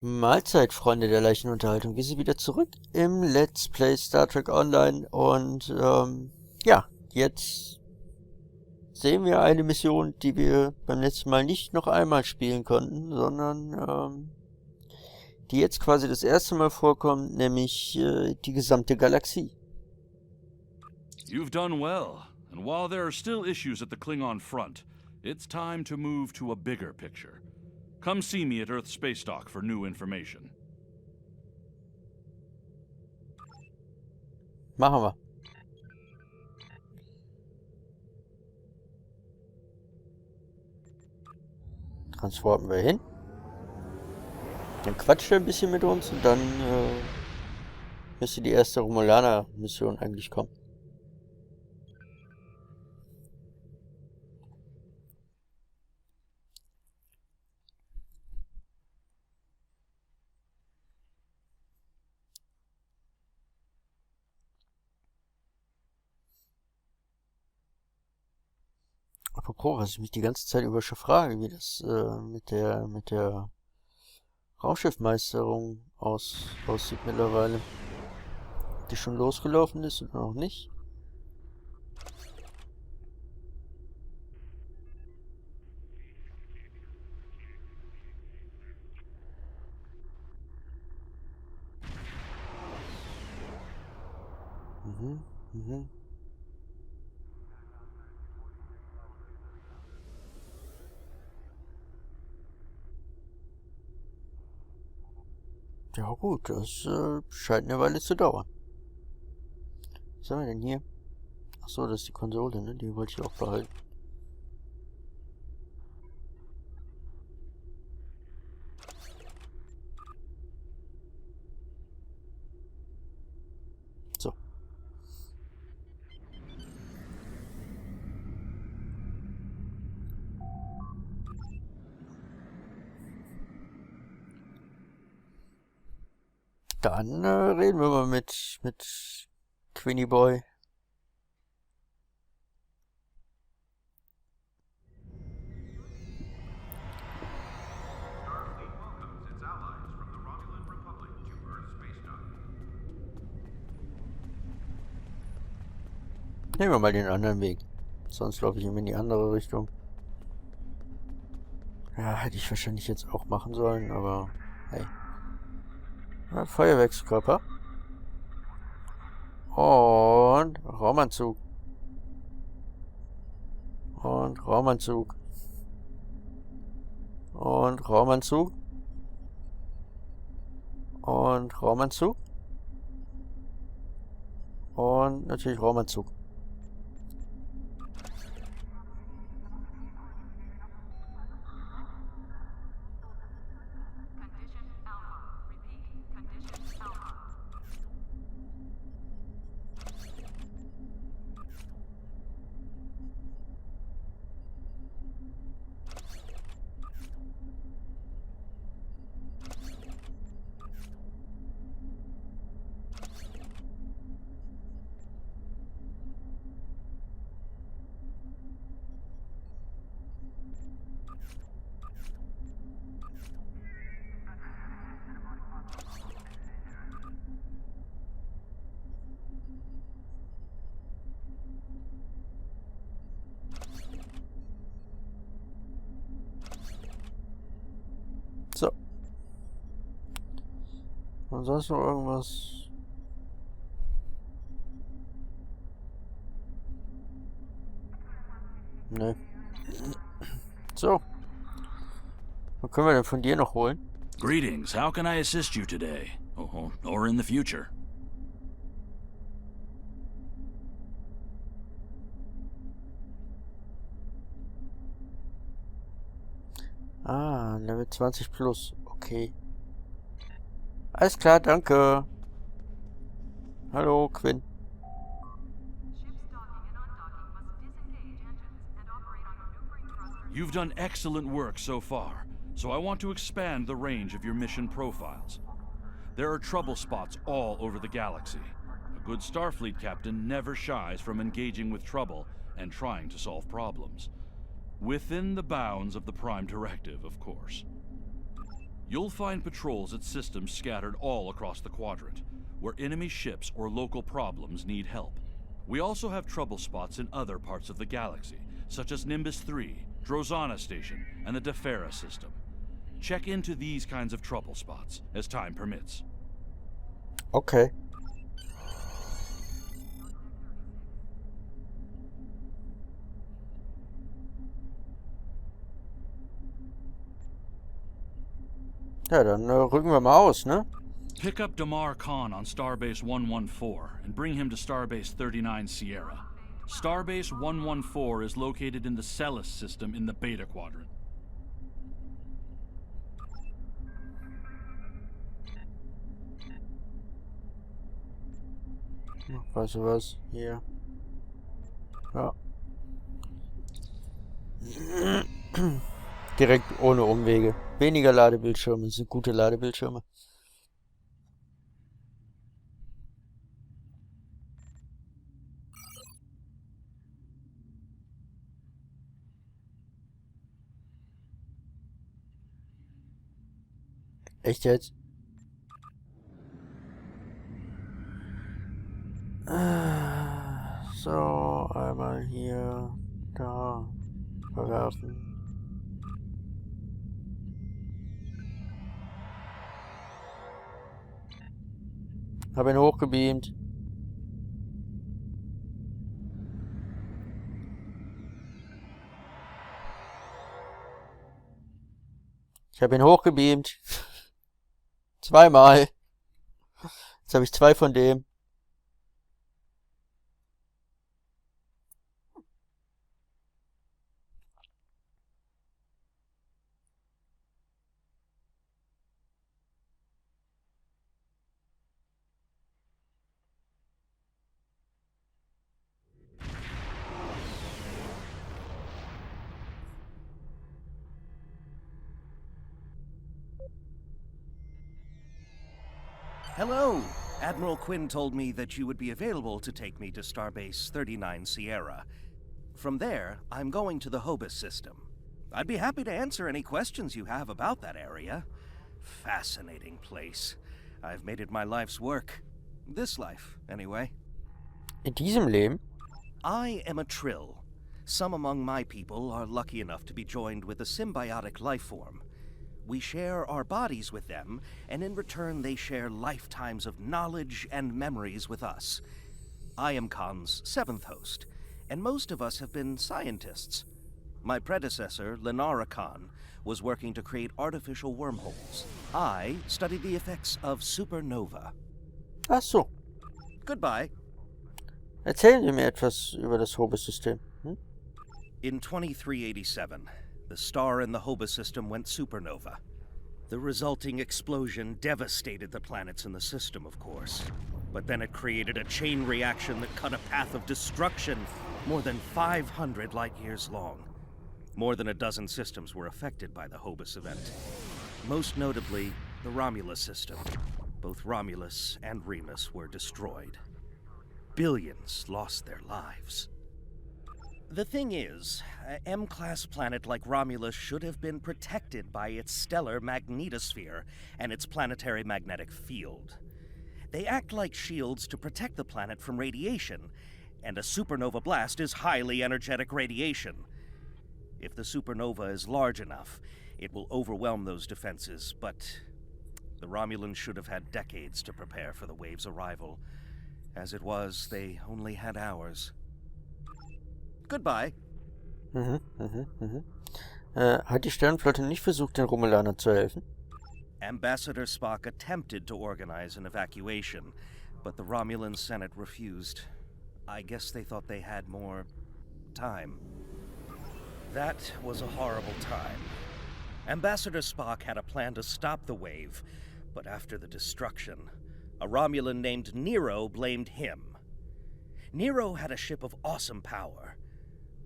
Mahlzeit, Freunde der leichten Unterhaltung. Wir sind wieder zurück im Let's Play Star Trek Online und ja, jetzt sehen wir eine Mission, die wir beim letzten Mal nicht noch einmal spielen konnten, sondern die jetzt quasi das erste Mal vorkommt, nämlich die gesamte Galaxie. You've done well, and while there are still issues at the Klingon front, it's time to move to a bigger picture. Come see me at Earth Space Dock for new information. Machen wir. Transporten wir hin. Dann quatscht er ein bisschen mit uns und dann müsste die erste Romulaner-Mission eigentlich kommen. Apropos, was ich mich die ganze Zeit über schon frage, wie das mit der Raumschiffmeisterung aussieht mittlerweile. Ob die schon losgelaufen ist oder noch nicht? Mhm. Ja gut, das scheint eine Weile zu dauern. Was haben wir denn hier? Achso, das ist die Konsole, ne? Die wollte ich auch behalten. So. Dann reden wir mal mit Queenie Boy. Nehmen wir mal den anderen Weg. Sonst laufe ich immer in die andere Richtung. Ja, hätte ich wahrscheinlich jetzt auch machen sollen, aber hey. Ja, Feuerwerkskörper. Und Raumanzug. Und Raumanzug. Und Raumanzug. Und Raumanzug. Und natürlich Raumanzug. So. Und sonst noch irgendwas? Ne. So. Was können wir denn von dir noch holen? Greetings, how can I assist you today? Or in the future? Ah, Level 20 plus. Okay. Alles klar, danke. Hallo, Quinn. You've done excellent work so far, so I want to expand the range of your mission profiles. There are trouble spots all over the galaxy. A good Starfleet captain never shies from engaging with trouble and trying to solve problems. Within the bounds of the Prime Directive, of course. You'll find patrols at systems scattered all across the quadrant, where enemy ships or local problems need help. We also have trouble spots in other parts of the galaxy, such as Nimbus 3, Drozana Station, and the Defera system. Check into these kinds of trouble spots, as time permits. Okay. Ja, dann rücken wir mal aus, ne? Pick up Damar Khan on Starbase 114 and bring him to Starbase 39 Sierra. Starbase 114 is located in the Celis system in the Beta Quadrant. Weißt du was? Hier. Ja. Direkt ohne Umwege. Weniger Ladebildschirme sind gute Ladebildschirme. Echt jetzt? So, einmal hier, da, verwerfen. Hab ihn hochgebeamt. Ich habe ihn hochgebeamt. Zweimal. Jetzt habe ich 2 von dem. Hello! Admiral Quinn told me that you would be available to take me to Starbase 39 Sierra. From there, I'm going to the Hobus system. I'd be happy to answer any questions you have about that area. Fascinating place. I've made it my life's work. This life, anyway. In diesem Leben? I am a Trill. Some among my people are lucky enough to be joined with a symbiotic life form. We share our bodies with them, and in return they share lifetimes of knowledge and memories with us. I am Khan's 7th host, and most of us have been scientists. My predecessor, Lenara Khan, was working to create artificial wormholes. I studied the effects of supernova. Ach so. Goodbye. Erzählen Sie mir etwas über das Hobus-System. In 2387, the star in the Hobus system went supernova. The resulting explosion devastated the planets in the system, of course. But then it created a chain reaction that cut a path of destruction more than 500 light-years long. More than a dozen systems were affected by the Hobus event. Most notably, the Romulus system. Both Romulus and Remus were destroyed. Billions lost their lives. The thing is, an M-class planet like Romulus should have been protected by its stellar magnetosphere and its planetary magnetic field. They act like shields to protect the planet from radiation, and a supernova blast is highly energetic radiation. If the supernova is large enough, it will overwhelm those defenses, but the Romulans should have had decades to prepare for the wave's arrival. As it was, they only had hours. Goodbye. Hat die Sternenflotte nicht versucht, den Romulanern zu helfen? Ambassador Spock attempted to organize an evacuation, but the Romulan Senate refused. I guess they thought they had more time. That was a horrible time. Ambassador Spock had a plan to stop the wave, but after the destruction, a Romulan named Nero blamed him. Nero had a ship of awesome power.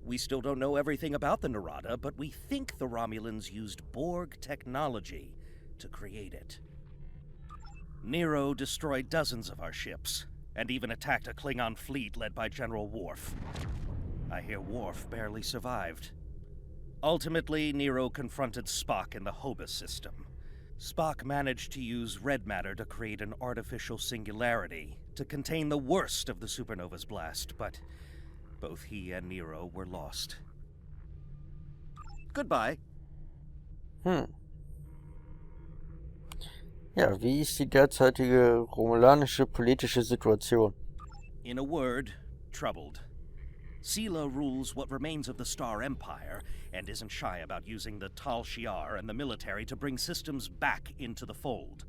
We still don't know everything about the Narada, but we think the Romulans used Borg technology to create it. Nero destroyed dozens of our ships, and even attacked a Klingon fleet led by General Worf. I hear Worf barely survived. Ultimately, Nero confronted Spock in the Hobus system. Spock managed to use red matter to create an artificial singularity to contain the worst of the supernova's blast, but both he and Nero were lost. Goodbye. Ja, wie ist die derzeitige romulanische politische Situation? In a word, troubled. Sela rules what remains of the Star Empire and isn't shy about using the Tal Shiar and the military to bring systems back into the fold.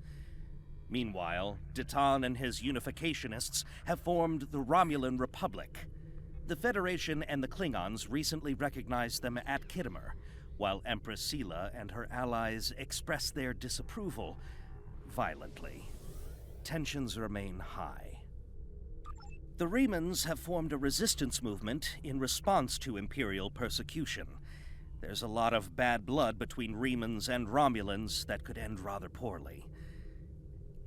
Meanwhile, Ditan and his unificationists have formed the Romulan Republic. The Federation and the Klingons recently recognized them at Khitomer, while Empress Sela and her allies express their disapproval violently. Tensions remain high. The Remans have formed a resistance movement in response to Imperial persecution. There's a lot of bad blood between Remans and Romulans that could end rather poorly.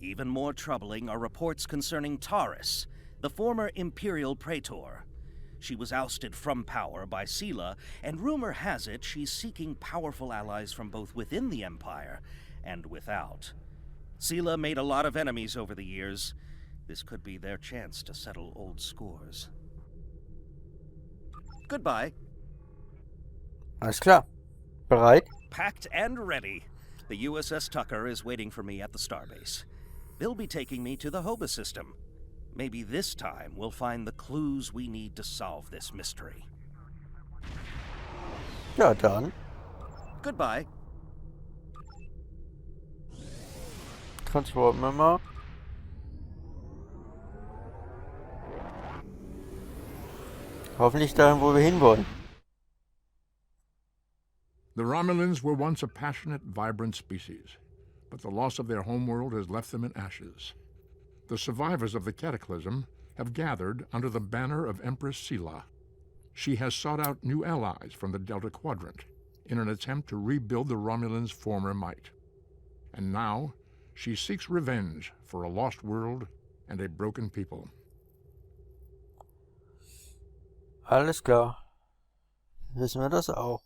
Even more troubling are reports concerning Taris, the former Imperial Praetor. She was ousted from power by Sela, and rumor has it she's seeking powerful allies from both within the Empire and without. Sela made a lot of enemies over the years. This could be their chance to settle old scores. Goodbye. Alles klar. Bereit? Packed and ready. The USS Tucker is waiting for me at the starbase. They'll be taking me to the Hoba system. Maybe this time we'll find the clues we need to solve this mystery. Ja, dann. Goodbye. Transporten wir mal. Hoffentlich dahin, wo wir hinwollen. The Romulans were once a passionate, vibrant species, but the loss of their homeworld has left them in ashes. The survivors of the cataclysm have gathered under the banner of Empress Sela. She has sought out new allies from the Delta Quadrant in an attempt to rebuild the Romulans' former might. And now, she seeks revenge for a lost world and a broken people. Alles klar. Wissen wir das auch.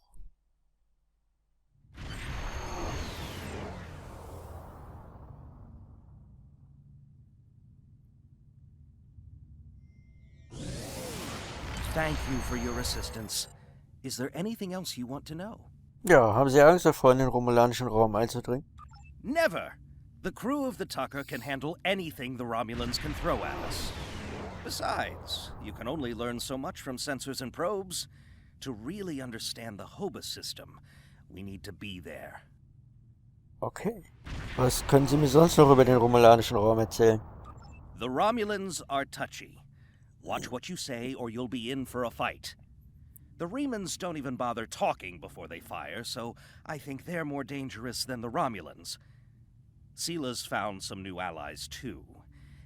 Thank you for your assistance. Is there anything else you want to know? Ja, haben Sie Angst davor, in den romulanischen Raum einzudringen? Never! The crew of the Tucker can handle anything the Romulans can throw at us. Besides, you can only learn so much from sensors and probes. To really understand the Hoba system, we need to be there. Okay. Was können Sie mir sonst noch über den romulanischen Raum erzählen? The Romulans are touchy. Watch what you say or you'll be in for a fight. The Remans don't even bother talking before they fire, so I think they're more dangerous than the Romulans. Sela's found some new allies too.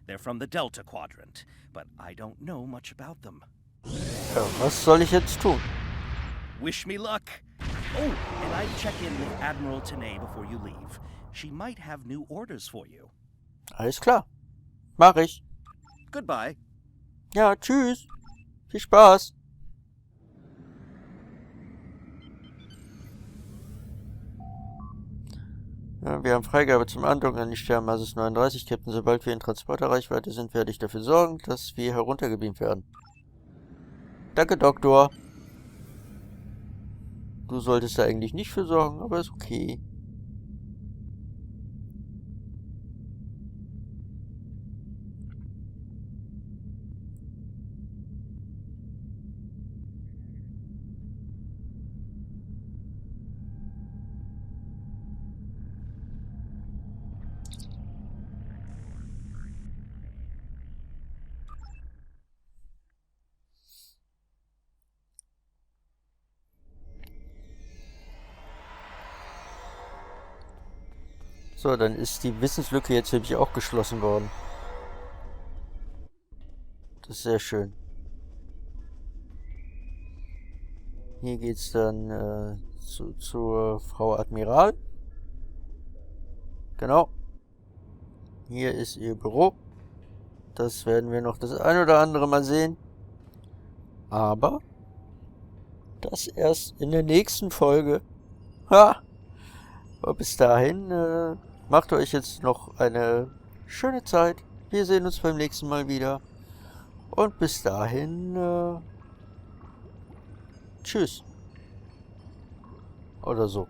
They're from the Delta Quadrant, but I don't know much about them. Ja, was soll ich jetzt tun? Wish me luck. Oh, and I'd check in with Admiral Tenay before you leave. She might have new orders for you. Alles klar. Mach ich. Goodbye. Ja, tschüss. Viel Spaß. Ja, wir haben Freigabe zum Andocken an die Sternbasis 39, Captain. Sobald wir in Transporterreichweite sind, werde ich dafür sorgen, dass wir heruntergebeamt werden. Danke, Doktor. Du solltest da eigentlich nicht für sorgen, aber ist okay. So, dann ist die Wissenslücke jetzt nämlich auch geschlossen worden. Das ist sehr schön. Hier geht's dann zur Frau Admiral. Genau. Hier ist ihr Büro. Das werden wir noch das ein oder andere Mal sehen. Aber das erst in der nächsten Folge. Ha! Aber bis dahin macht euch jetzt noch eine schöne Zeit. Wir sehen uns beim nächsten Mal wieder. Und bis dahin, tschüss. Oder so.